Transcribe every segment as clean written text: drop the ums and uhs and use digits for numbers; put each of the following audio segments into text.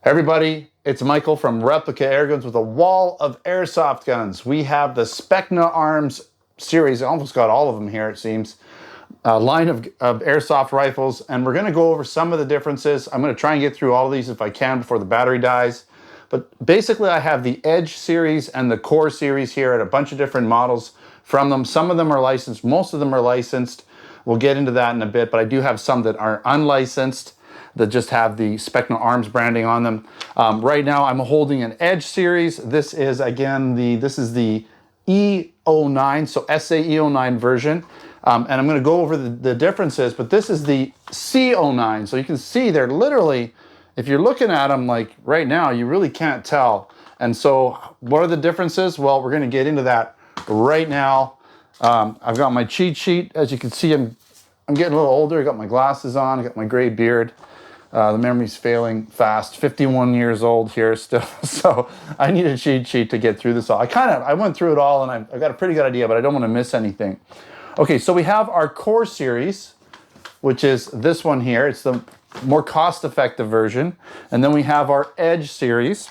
Hey everybody, it's Michael from Replica Airguns with a wall of airsoft guns. We have the Specna Arms series. I almost got all of them here, it seems. A line of airsoft rifles, and we're going to go over some of the differences. I'm going to try and get through all of these if I can before the battery dies. But basically I have the Edge series and the Core series here at a bunch of different models from them. Some of them are licensed, most of them are licensed. We'll get into that in a bit, but I do have some that are unlicensed that just have the Specna Arms branding on them. Right now I'm holding an Edge series. This is again the E09, so SA-E09 version. And I'm going to go over the differences, but this is the C09. So you can see they're literally, if you're looking at them like right now, you really can't tell. And so what are the differences? Well, we're going to get into that right now. I've got my cheat sheet. As you can see, I'm getting a little older. I got my glasses on. I got my gray beard. The memory's failing fast. 51 years old here still, so I need a cheat sheet to get through this all. I went through it all, and I got a pretty good idea, but I don't want to miss anything. Okay, so we have our Core series, which is this one here. It's the more cost-effective version, and then we have our Edge series,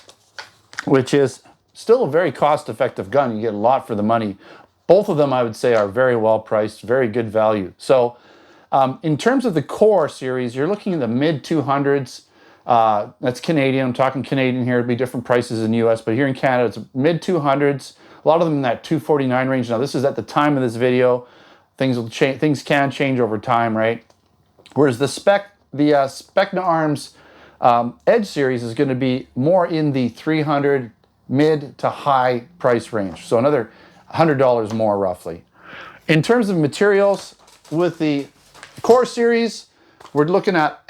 which is still a very cost-effective gun. You get a lot for the money. Both of them, I would say, are very well priced, very good value. So in terms of the Core series, you're looking in the mid 200s. That's Canadian. I'm talking Canadian here. It'd be different prices in the US, but here in Canada, it's mid 200s. A lot of them in that 249 range. Now, this is at the time of this video. Things will change. Things can change over time, right? Whereas the Specna Arms Edge series is going to be more in the 300 mid to high price range. So another $100 more roughly. In terms of materials, with the Core series, we're looking at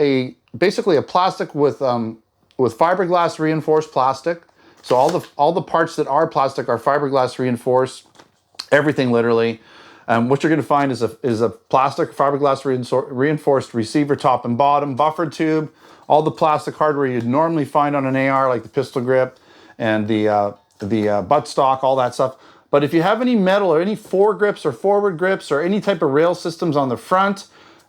basically a plastic with fiberglass reinforced plastic. So all the parts that are plastic are fiberglass reinforced, everything literally. What you're going to find is a plastic fiberglass reinforced receiver top and bottom, buffer tube, all the plastic hardware you'd normally find on an AR, like the pistol grip and the buttstock, all that stuff. But if you have any metal or any foregrips or forward grips or any type of rail systems on the front,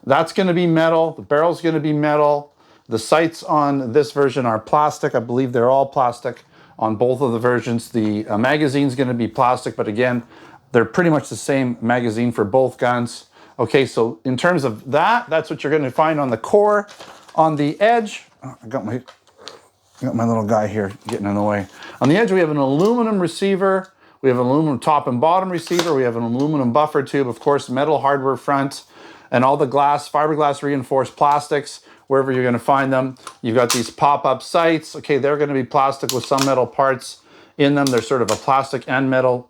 that's going to be metal. The barrel's going to be metal. The sights on this version are plastic. I believe they're all plastic on both of the versions. The magazine's going to be plastic, but again, they're pretty much the same magazine for both guns. Okay, so in terms of that, that's what you're going to find on the Core. On the Edge, I got my little guy here getting in the way. On the Edge, we have an aluminum receiver. We have an aluminum top and bottom receiver. We have an aluminum buffer tube, of course, metal hardware front, and all the fiberglass reinforced plastics, wherever you're going to find them. You've got these pop-up sights. Okay, they're going to be plastic with some metal parts in them. They're sort of a plastic and metal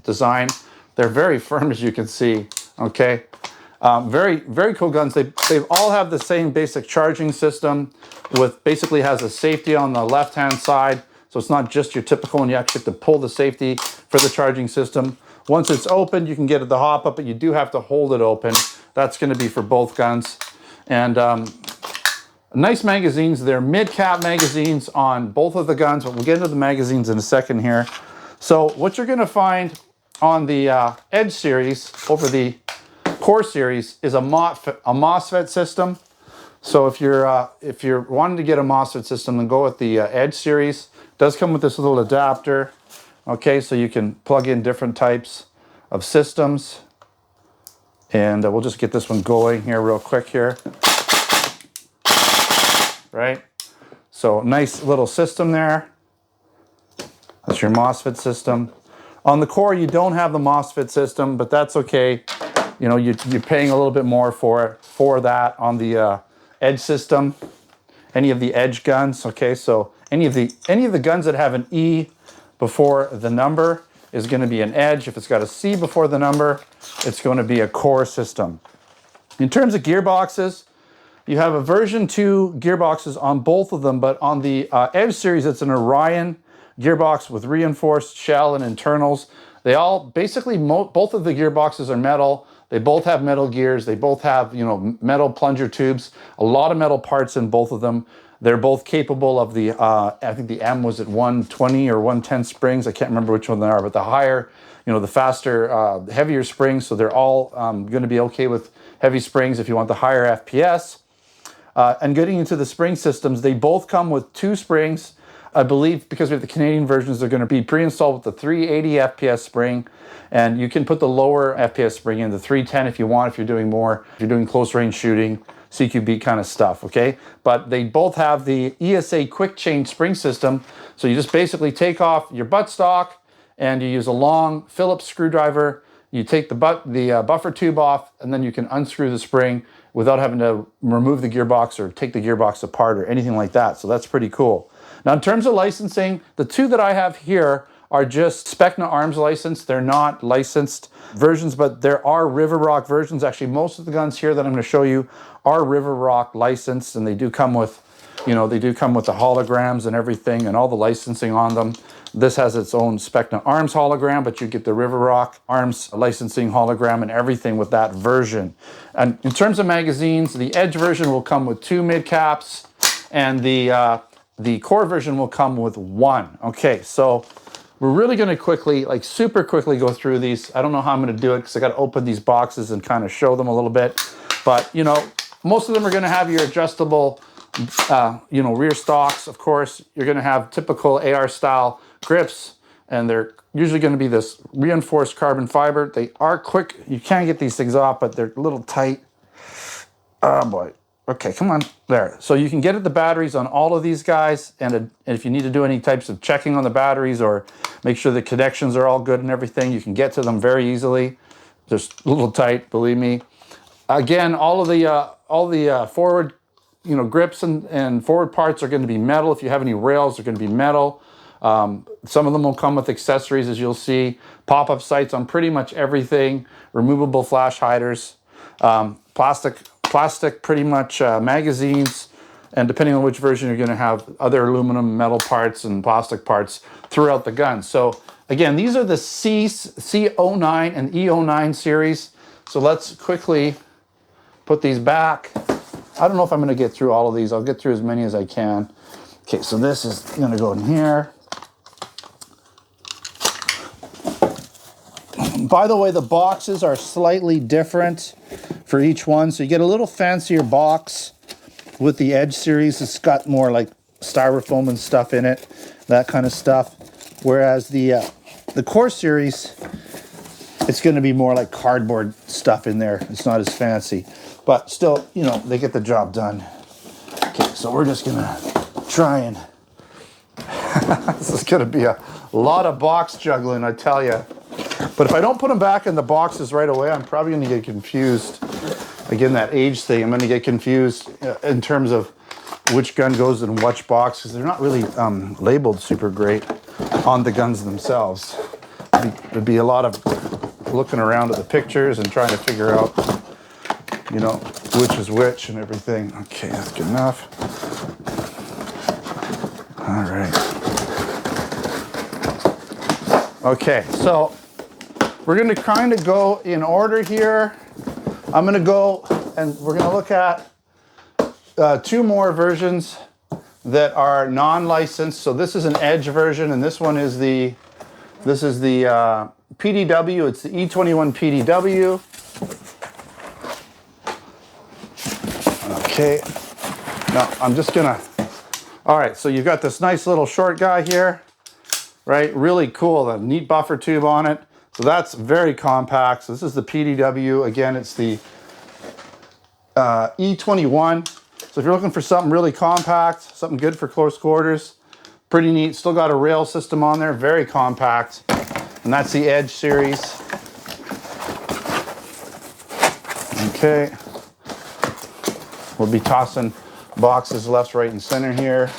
design. They're very firm, as you can see. Okay, very, very cool guns. They all have the same basic charging system, with basically has a safety on the left-hand side. So it's not just your typical one. You actually have to pull the safety for the charging system. Once it's open, you can get the hop up, but you do have to hold it open. That's going to be for both guns. And nice magazines. They're mid-cap magazines on both of the guns, but we'll get into the magazines in a second here. So what you're going to find on the Edge series over the Core series is a MOSFET system. So if you're wanting to get a MOSFET system, then go with the Edge series. It does come with this little adapter. Okay, so you can plug in different types of systems. And we'll just get this one going here real quick here. Right? So nice little system there. That's your MOSFET system. On the Core, you don't have the MOSFET system, but that's okay. You know, you're paying a little bit more for that on the Edge system. Any of the Edge guns, okay? So any of the guns that have an E before the number is going to be an Edge. If it's got a C before the number, it's going to be a Core system. In terms of gearboxes, you have a version 2 gearboxes on both of them, but on the Edge series, it's an Orion gearbox with reinforced shell and internals. They all, basically, both of the gearboxes are metal. They both have metal gears. They both have, you know, metal plunger tubes, a lot of metal parts in both of them. They're both capable of the, I think the M was at 120 or 110 springs. I can't remember which one they are, but the higher, you know, the faster, heavier springs. So they're all going to be okay with heavy springs if you want the higher FPS. And getting into the spring systems, they both come with 2 springs. I believe because we have the Canadian versions, they're going to be pre-installed with the 380 FPS spring, and you can put the lower FPS spring in, the 310 if you want, if you're doing more, if you're doing close range shooting, CQB kind of stuff, okay? But they both have the ESA quick change spring system, so you just basically take off your buttstock and you use a long Phillips screwdriver, you take the buffer tube off, and then you can unscrew the spring without having to remove the gearbox or take the gearbox apart or anything like that, so that's pretty cool. Now, in terms of licensing, the 2 that I have here are just Specna Arms licensed. They're not licensed versions, but there are River Rock versions. Actually, most of the guns here that I'm going to show you are River Rock licensed, and they do come with, you know, they do come with the holograms and everything and all the licensing on them. This has its own Specna Arms hologram, but you get the River Rock Arms licensing hologram and everything with that version. And in terms of magazines, the Edge version will come with 2 mid caps, and the core version will come with 1. Okay, so we're really going to quickly, like super quickly go through these. I don't know how I'm going to do it because I got to open these boxes and kind of show them a little bit. But, you know, most of them are going to have your adjustable, you know, rear stocks. Of course, you're going to have typical AR style grips, and they're usually going to be this reinforced carbon fiber. They are quick. You can get these things off, but they're a little tight. Oh boy. Okay, come on, there. So you can get at the batteries on all of these guys, and if you need to do any types of checking on the batteries or make sure the connections are all good and everything, you can get to them very easily. Just a little tight, believe me. Again, all the forward, you know, grips and forward parts are going to be metal. If you have any rails, they're going to be metal. Some of them will come with accessories, as you'll see. Pop-up sights on pretty much everything. Removable flash hiders. Plastic pretty much magazines, and depending on which version, you're going to have other aluminum, metal parts and plastic parts throughout the gun. So again, these are the C09 and E09 series. So let's quickly put these back. I don't know if I'm going to get through all of these. I'll get through as many as I can. Okay, so this is going to go in here. By the way, the boxes are slightly different for each one. So you get a little fancier box with the Edge series. It's got more like styrofoam and stuff in it, that kind of stuff. Whereas the Core series, it's going to be more like cardboard stuff in there. It's not as fancy, but still, you know, they get the job done. Okay, so we're just going to try and this is going to be a lot of box juggling, I tell you. But if I don't put them back in the boxes right away, I'm probably going to get confused. Again, that age thing, I'm going to get confused in terms of which gun goes in which box, because they're not really labeled super great on the guns themselves. There'd be a lot of looking around at the pictures and trying to figure out, you know, which is which and everything. Okay, that's good enough. All right. Okay, so we're going to kind of go in order here. I'm going to go and we're going to look at 2 more versions that are non-licensed. So this is an Edge version, and this one is the PDW. It's the E21 PDW. Okay. Now I'm just gonna. All right. So you've got this nice little short guy here, right? Really cool. The neat buffer tube on it. So that's very compact. So this is the PDW. Again, it's the E21. So if you're looking for something really compact, something good for close quarters, pretty neat. Still got a rail system on there, very compact. And that's the Edge series. Okay. We'll be tossing boxes left, right, and center here.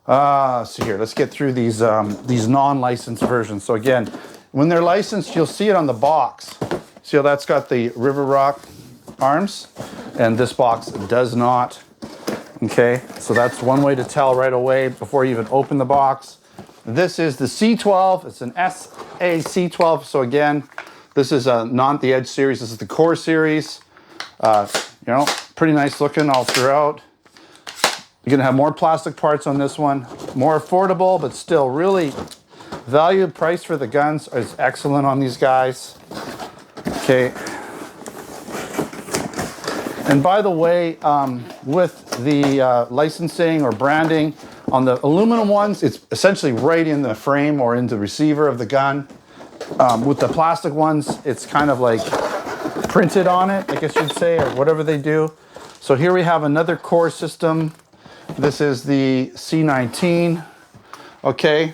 So here, let's get through these non-licensed versions. So again, when they're licensed, you'll see it on the box. See how that's got the River Rock arms, and this box does not. Okay, so that's one way to tell right away before you even open the box. This is the C12. It's an SA-C12. So again, this is not the Edge series. This is the Core series. You know, pretty nice looking all throughout. You're gonna have more plastic parts on this one. More affordable, but still really value price for the guns is excellent on these guys. Okay. And by the way, with the licensing or branding on the aluminum ones, it's essentially right in the frame or in the receiver of the gun. With the plastic ones, it's kind of like printed on it, I guess you'd say, or whatever they do. So here we have another core system. This is the C19. Okay,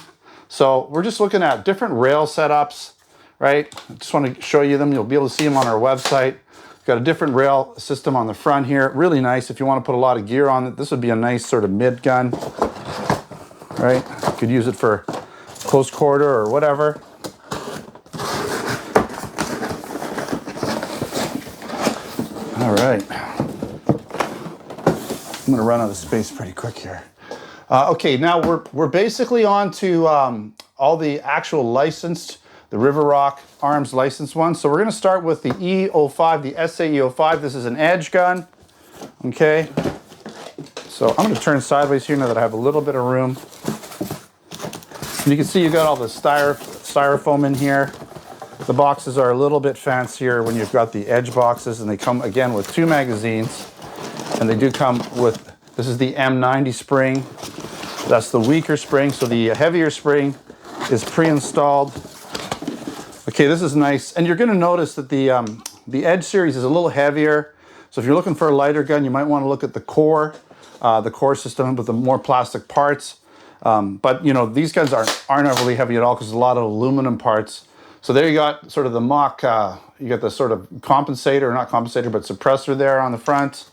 so we're just looking at different rail setups, right? I just want to show you them. You'll be able to see them on our website. Got a different rail system on the front here. Really nice if you want to put a lot of gear on it. This would be a nice sort of mid gun, right? You could use it for close quarter or whatever. All right. I'm gonna run out of space pretty quick here. Okay, now we're basically on to all the actual licensed, the River Rock Arms licensed ones. So we're gonna start with the E05, the SA-E05. This is an edge gun, okay? So I'm gonna turn sideways here now that I have a little bit of room. You can see you've got all the styrofoam in here. The boxes are a little bit fancier when you've got the edge boxes, and they come again with 2 magazines. And they do come with, this is the M90 spring. That's the weaker spring, so the heavier spring is pre-installed. Okay, this is nice. And you're gonna notice that the Edge series is a little heavier. So if you're looking for a lighter gun, you might wanna look at the core system with the more plastic parts. But you know, these guns aren't overly heavy at all because there's a lot of aluminum parts. So there you got sort of the mock, you got the sort of compensator, not compensator, but suppressor there on the front.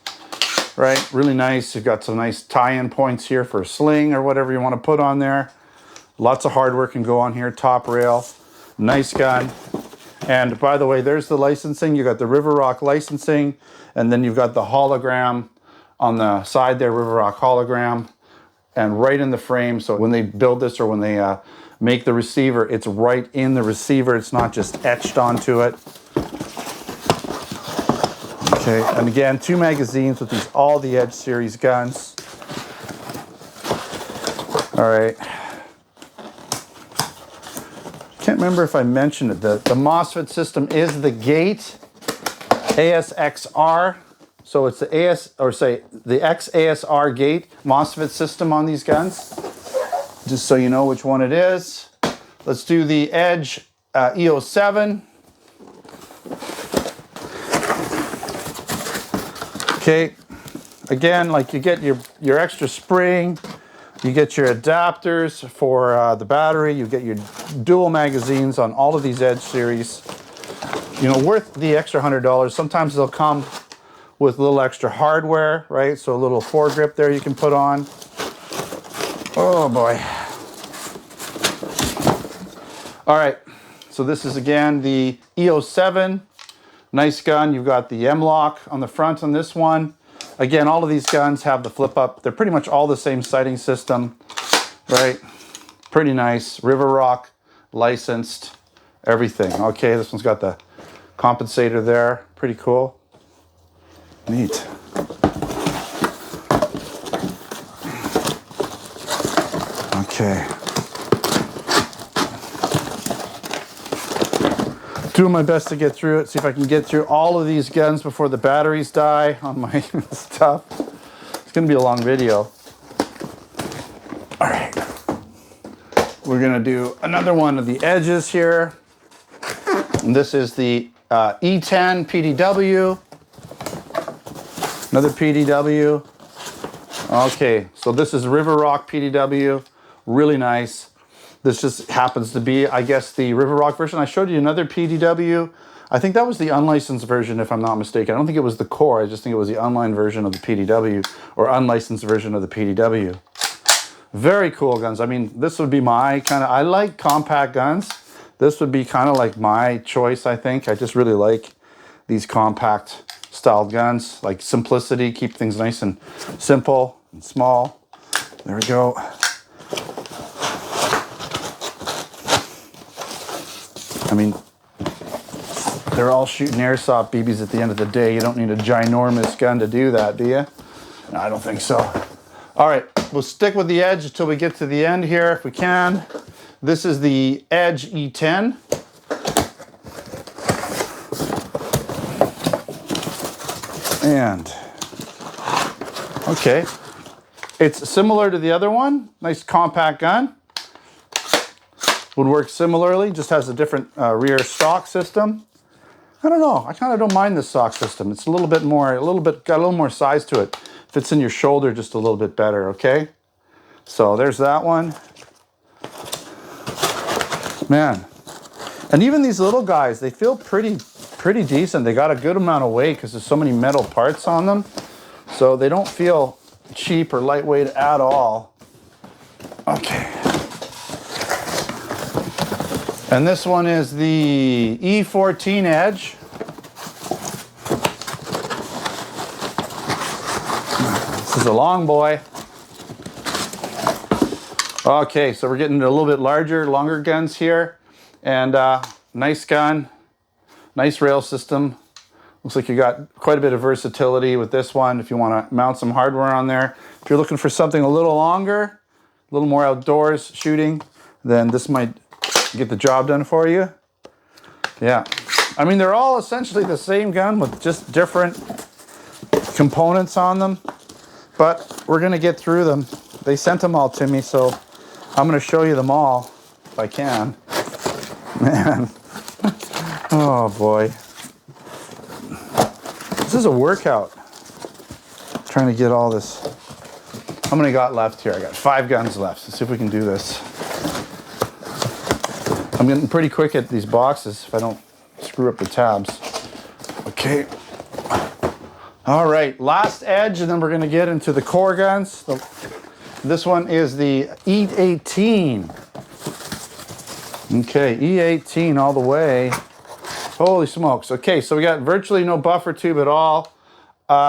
Right, really nice. You've got some nice tie-in points here for a sling or whatever you want to put on there. Lots of hardware can go on here. Top rail, nice gun. And by the way, there's the licensing. You got the River Rock licensing, and then you've got the hologram on the side there, River Rock hologram, and right in the frame. So when they build this or when they make the receiver, it's right in the receiver. It's not just etched onto it. Okay, and again, 2 magazines with these all the Edge series guns. All right. Can't remember if I mentioned it. The MOSFET system is the gate ASXR. So it's the the XASR gate MOSFET system on these guns. Just so you know which one it is. Let's do the Edge E07. Okay, again, like you get your extra spring, you get your adapters for the battery, you get your dual magazines on all of these Edge series. You know, worth the extra $100. Sometimes they'll come with a little extra hardware, right? So a little foregrip there you can put on. Oh boy. All right, so this is again the E07. Nice gun. You've got the M-lock on the front on this one. Again, all of these guns have the flip up. They're pretty much all the same sighting system, right? Pretty nice. River Rock, licensed, everything. Okay, this one's got the compensator there. Pretty cool. Neat. Okay. Doing my best to get through it, see if I can get through all of these guns before the batteries die on my stuff. It's gonna be a long video. All right. We're gonna do another one of the Edges here. And this is the E10 PDW. Another PDW. Okay, so this is River Rock PDW. Really nice. This just happens to be, I guess, the River Rock version. I showed you another PDW. I think that was the unlicensed version, if I'm not mistaken. I don't think it was the core. I just think it was the online version of the PDW or unlicensed version of the PDW. Very cool guns. I mean, this would be my kind of, I like compact guns. This would be kind of like my choice, I think. I just really like these compact styled guns, like simplicity, keep things nice and simple and small. There we go. I mean, they're all shooting airsoft BBs at the end of the day. You don't need a ginormous gun to do that, do you? No, I don't think so. All right, we'll stick with the Edge until we get to the end here, if we can. This is the Edge E10. And, okay. It's similar to the other one. Nice compact gun. Would work similarly, just has a different rear stock system. I don't know, I kind of don't mind this stock system. It's a little bit more, got a little more size to it. Fits in your shoulder just a little bit better, okay? So there's that one. Man, and even these little guys, they feel pretty decent. They got a good amount of weight because there's so many metal parts on them. So they don't feel cheap or lightweight at all. Okay. And this one is the E14 Edge. This is a long boy. Okay, so we're getting into a little bit longer guns here. And nice gun, nice rail system. Looks like you got quite a bit of versatility with this one if you want to mount some hardware on there. If you're looking for something a little longer, a little more outdoors shooting, then this might get the job done for you. Yeah, I mean, they're all essentially the same gun with just different components on them, but we're gonna get through them. They sent them all to me, so I'm gonna show you them all if I can. Man, oh boy. This is a workout, trying to get all this. How many got left here? I got 5 guns left. Let's see if we can do this. I'm getting pretty quick at these boxes if I don't screw up the tabs. Okay. All right, last edge, and then we're gonna get into the core guns. This one is the E18. Okay, E18 all the way. Holy smokes. Okay, so we got virtually no buffer tube at all.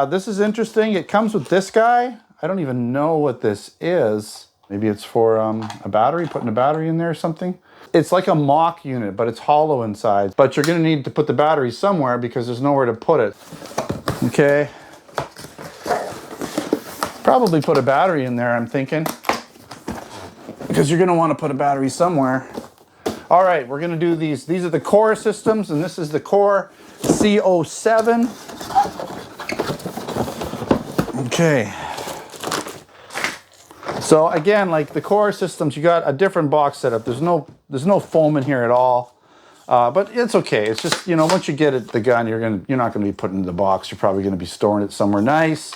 This is interesting. It comes with this guy. I don't even know what this is. Maybe it's for a battery, putting a battery in there or something. It's like a mock unit, but it's hollow inside. But you're gonna need to put the battery somewhere because there's nowhere to put it. Okay. Probably put a battery in there, I'm thinking. Because you're gonna wanna put a battery somewhere. All right, we're gonna do these. These are the core systems, and this is the core C07. Okay. So again, like the core systems, you got a different box setup. There's no foam in here at all, but it's okay. It's just, you know, once you get it, the gun, you're not gonna be putting it in the box. You're probably gonna be storing it somewhere nice.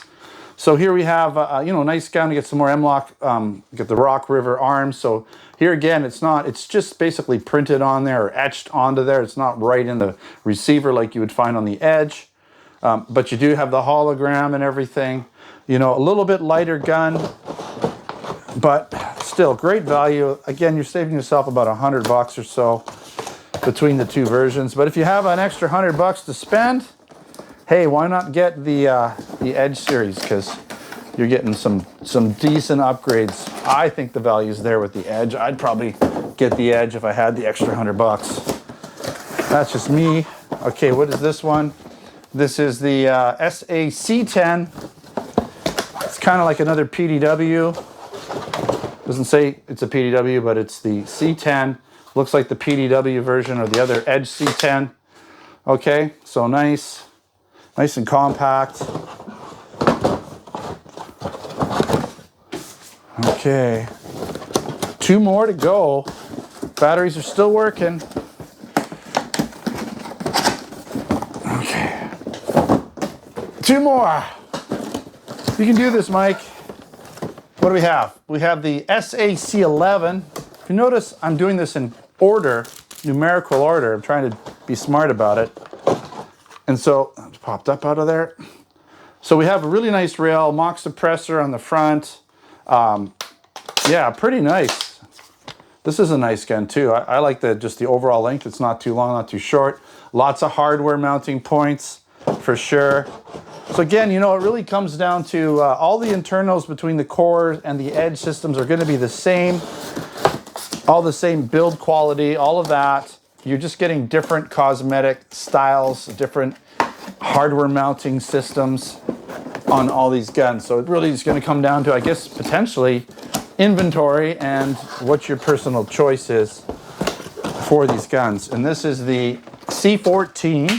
So here we have, you know, nice gun to get some more M-LOK. Get the Rock River arms. So here again, it's just basically printed on there or etched onto there. It's not right in the receiver like you would find on the Edge, but you do have the hologram and everything. You know, a little bit lighter gun, but still great value. Again, you're saving yourself about $100 or so between the two versions. But if you have an extra $100 to spend, hey, why not get the Edge series? Because you're getting some decent upgrades. I think the value's there with the Edge. I'd probably get the Edge if I had the extra $100. That's just me. Okay, what is this one? This is the SAC-10. It's kind of like another PDW. Doesn't say it's a PDW, but it's the C10. Looks like the PDW version or the other Edge C10. Okay, so nice and compact. Okay, 2 more to go. Batteries are still working. Okay, 2 more. You can do this, Mike. What do we have? We have the SAC-11. If you notice, I'm doing this in order, numerical order. I'm trying to be smart about it. And so, it popped up out of there. So we have a really nice rail, mock suppressor on the front. Yeah, pretty nice. This is a nice gun too. I like just the overall length. It's not too long, not too short. Lots of hardware mounting points for sure. So again, you know, it really comes down to all the internals between the core and the Edge systems are going to be the same. All the same build quality, all of that. You're just getting different cosmetic styles, different hardware mounting systems on all these guns. So it really is going to come down to, I guess, potentially inventory and what your personal choice is for these guns. And this is the C14.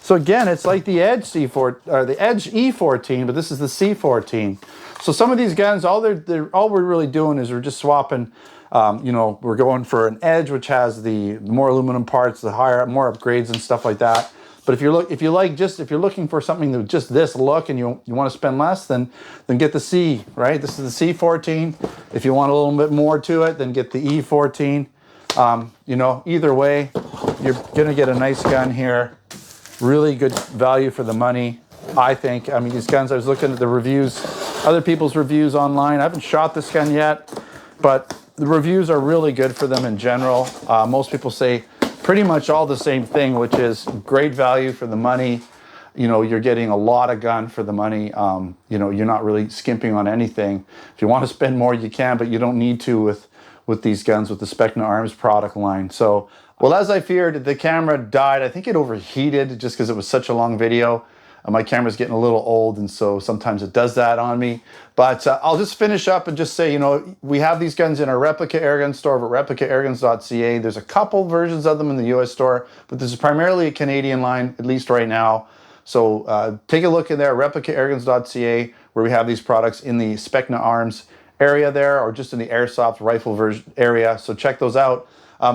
So again, it's like the Edge C4 or the Edge E14, but this is the C14. So some of these guns, all we're really doing is we're just swapping. You know, we're going for an Edge, which has the more aluminum parts, the more upgrades and stuff like that. But if you're looking for something that just this look and you want to spend less, then get the C, right? This is the C14. If you want a little bit more to it, then get the E14. You know, either way, you're gonna get a nice gun here. Really good value for the money, I think. I mean, these guns, I was looking at the reviews, other people's reviews online. I haven't shot this gun yet, but the reviews are really good for them in general. Most people say pretty much all the same thing, which is great value for the money. You know, you're getting a lot of gun for the money. You know, you're not really skimping on anything. If you want to spend more, you can, but you don't need to with these guns, with the Specna Arms product line. So, well, as I feared, the camera died. I think it overheated just because it was such a long video. My camera's getting a little old, and so sometimes it does that on me. But I'll just finish up and just say, you know, we have these guns in our Replica Airgun store over at replicairguns.ca. There's a couple versions of them in the US store, but this is primarily a Canadian line, at least right now. So take a look in there, replicairguns.ca, where we have these products in the Specna Arms area there, or just in the airsoft rifle version area. So check those out.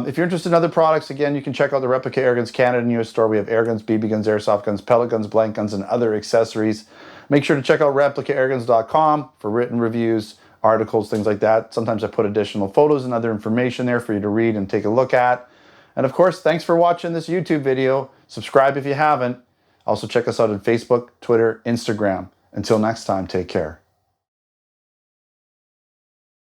If you're interested in other products, again, you can check out the Replica Airguns Canada and US store. We have air guns, BB guns, airsoft guns, pellet guns, blank guns, and other accessories. Make sure to check out replicaairguns.com for written reviews, articles, things like that. Sometimes I put additional photos and other information there for you to read and take a look at. And of course, thanks for watching this YouTube video. Subscribe if you haven't. Also check us out on Facebook, Twitter, Instagram. Until next time, take care.